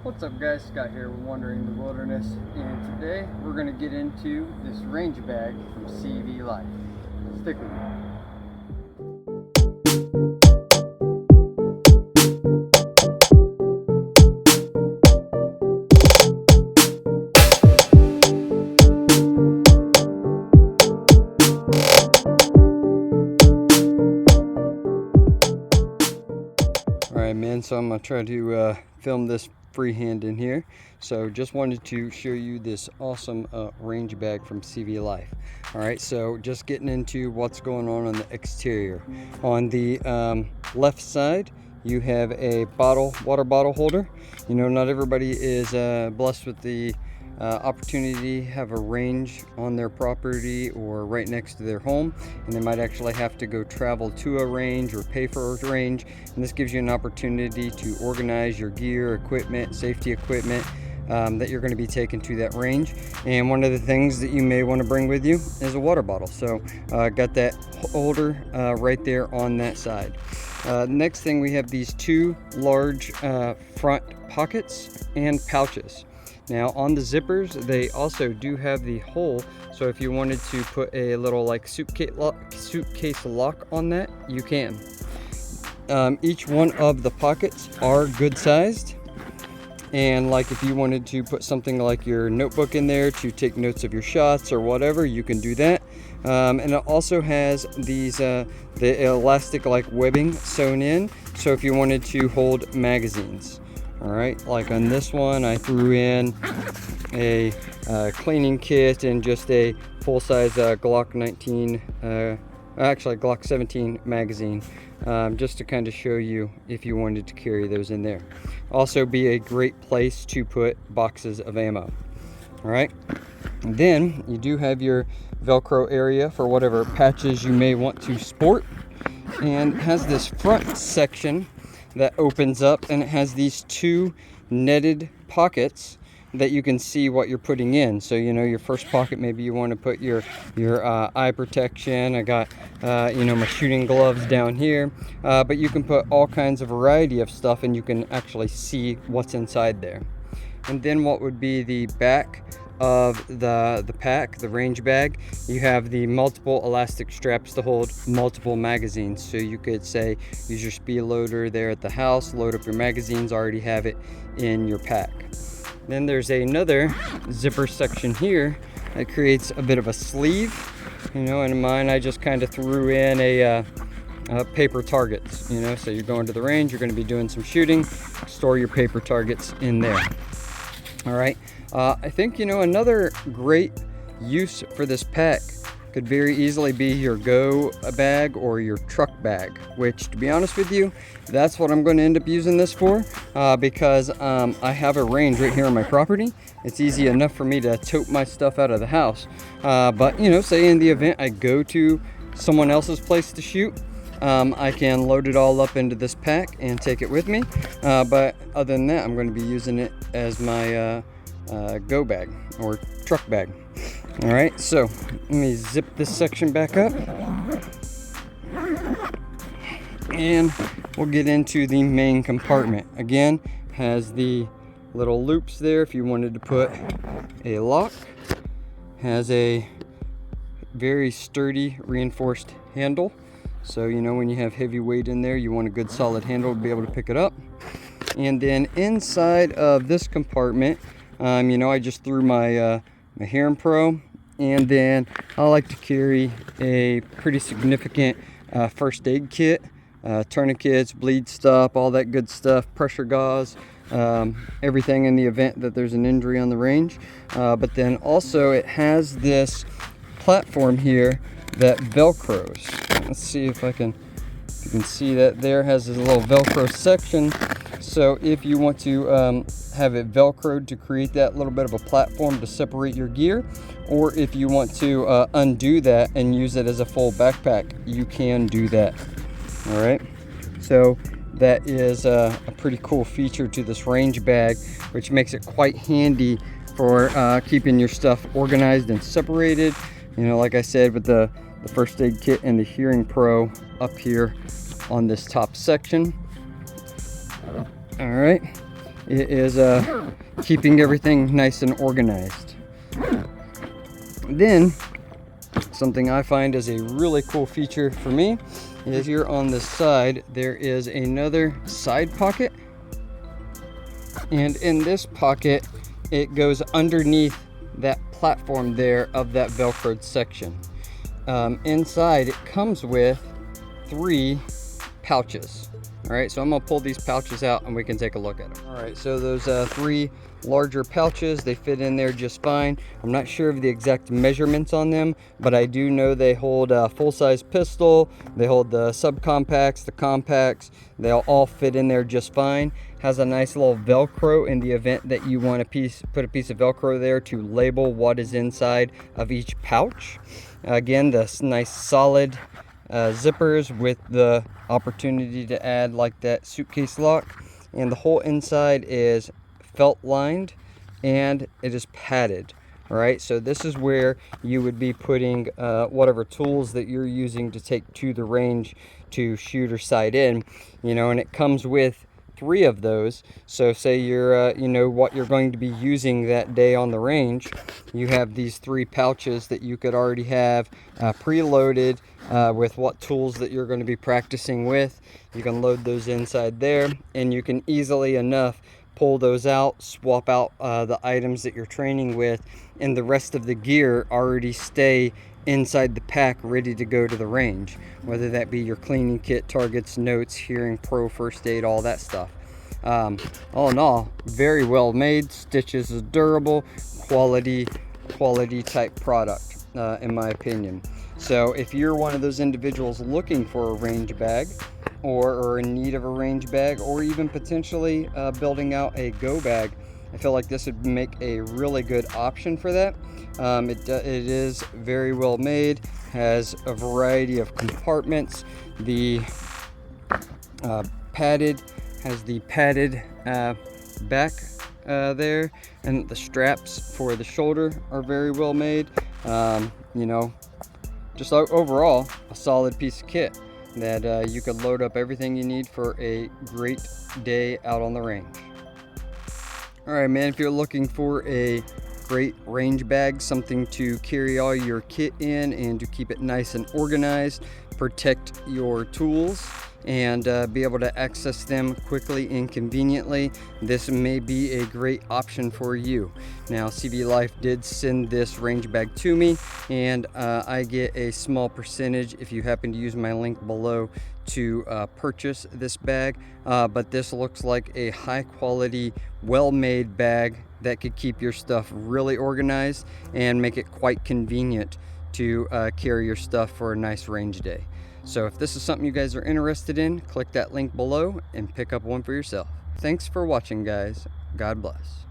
What's up guys, Scott here with Wandering the Wilderness, and today we're going to get into this range bag from CVLife. Stick with me. Alright man, so I'm going to try to film this freehand in here. So just wanted to show you this awesome range bag from CVLife. Alright, so just getting into what's going on the exterior. On the left side you have a water bottle holder. You know, not everybody is blessed with the opportunity to have a range on their property or right next to their home, and they might actually have to go travel to a range or pay for a range, and this gives you an opportunity to organize your gear, equipment, safety equipment that you're going to be taking to that range. And one of the things that you may want to bring with you is a water bottle. So got that holder right there on that side. Next thing, we have these two large front pockets and pouches. Now on the zippers, they also do have the hole, so if you wanted to put a little like suitcase lock on that, you can. Each one of the pockets are good sized, and like if you wanted to put something like your notebook in there to take notes of your shots or whatever, you can do that. And it also has these the elastic like webbing sewn in, so if you wanted to hold magazines. All right, like on this one, I threw in a cleaning kit and just a full-size Glock 19, actually Glock 17 magazine, just to kind of show you if you wanted to carry those in there. Also be a great place to put boxes of ammo. All right, and then you do have your Velcro area for whatever patches you may want to sport, and has this front section that opens up, and it has these two netted pockets that you can see what you're putting in. So you know, your first pocket, maybe you want to put your eye protection. I got you know, my shooting gloves down here, but you can put all kinds of variety of stuff, and you can actually see what's inside there. And then what would be the back of the pack, the range bag, you have the multiple elastic straps to hold multiple magazines. So you could say use your speed loader there at the house, load up your magazines, already have it in your pack. Then there's another zipper section here that creates a bit of a sleeve. You know, in mine I just kind of threw in a paper targets. You know, so you're going to the range, you're going to be doing some shooting, store your paper targets in there. All right, I think, you know, another great use for this pack could very easily be your go bag or your truck bag, which, to be honest with you, that's what I'm going to end up using this for, because I have a range right here on my property. It's easy enough for me to tote my stuff out of the house, but you know, say in the event I go to someone else's place to shoot, I can load it all up into this pack and take it with me, but other than that, I'm going to be using it as my go bag or truck bag. All right, so let me zip this section back up, and we'll get into the main compartment. Again, has the little loops there if you wanted to put a lock. Has a very sturdy reinforced handle, so you know, when you have heavy weight in there, you want a good solid handle to be able to pick it up. And then inside of this compartment, you know, I just threw my my Heron Pro, and then I like to carry a pretty significant first aid kit, tourniquets, bleed stop, all that good stuff, pressure gauze, everything in the event that there's an injury on the range. But then also it has this platform here that velcros. Let's see if you can see that there has this little velcro section. So if you want to have it velcroed to create that little bit of a platform to separate your gear, or if you want to undo that and use it as a full backpack, you can do that. All right, so that is a pretty cool feature to this range bag, which makes it quite handy for keeping your stuff organized and separated. You know, like I said, with the first aid kit and the Heron Pro up here on this top section. All right, it is keeping everything nice and organized. Then something I find is a really cool feature for me is here on the side there is another side pocket, and in this pocket it goes underneath that platform there of that velcroed section. Inside it comes with 3 pouches. All right, so I'm gonna pull these pouches out and we can take a look at them. All right, so those 3 larger pouches, they fit in there just fine. I'm not sure of the exact measurements on them, but I do know they hold a full-size pistol, they hold the subcompacts, the compacts, they'll all fit in there just fine. Has a nice little Velcro in the event that you want to put a piece of Velcro there to label what is inside of each pouch. Again, the nice solid zippers with the opportunity to add like that suitcase lock, and the whole inside is felt lined and it is padded. All right, so this is where you would be putting whatever tools that you're using to take to the range to shoot or sight in, you know, and it comes with 3 of those. So say you're you know what you're going to be using that day on the range, you have these 3 pouches that you could already have preloaded with what tools that you're going to be practicing with. You can load those inside there, and you can easily enough pull those out, swap out the items that you're training with, and the rest of the gear already stay inside the pack ready to go to the range, whether that be your cleaning kit, targets, notes, hearing pro, first aid, all that stuff. All in all, very well made. Stitches is durable, quality type product in my opinion. So if you're one of those individuals looking for a range bag, or in need of a range bag, or even potentially building out a go bag, I feel like this would make a really good option for that. It is very well made, has a variety of compartments. The padded has the padded back there, and the straps for the shoulder are very well made. You know, just overall a solid piece of kit that you could load up everything you need for a great day out on the range. All right, man, if you're looking for a great range bag, something to carry all your kit in and to keep it nice and organized, protect your tools, and be able to access them quickly and conveniently, this may be a great option for you. Now, CVLife did send this range bag to me, and I get a small percentage if you happen to use my link below to purchase this bag, but this looks like a high quality, well-made bag that could keep your stuff really organized and make it quite convenient to carry your stuff for a nice range day. So if this is something you guys are interested in, click that link below and pick up one for yourself. Thanks for watching, guys. God bless.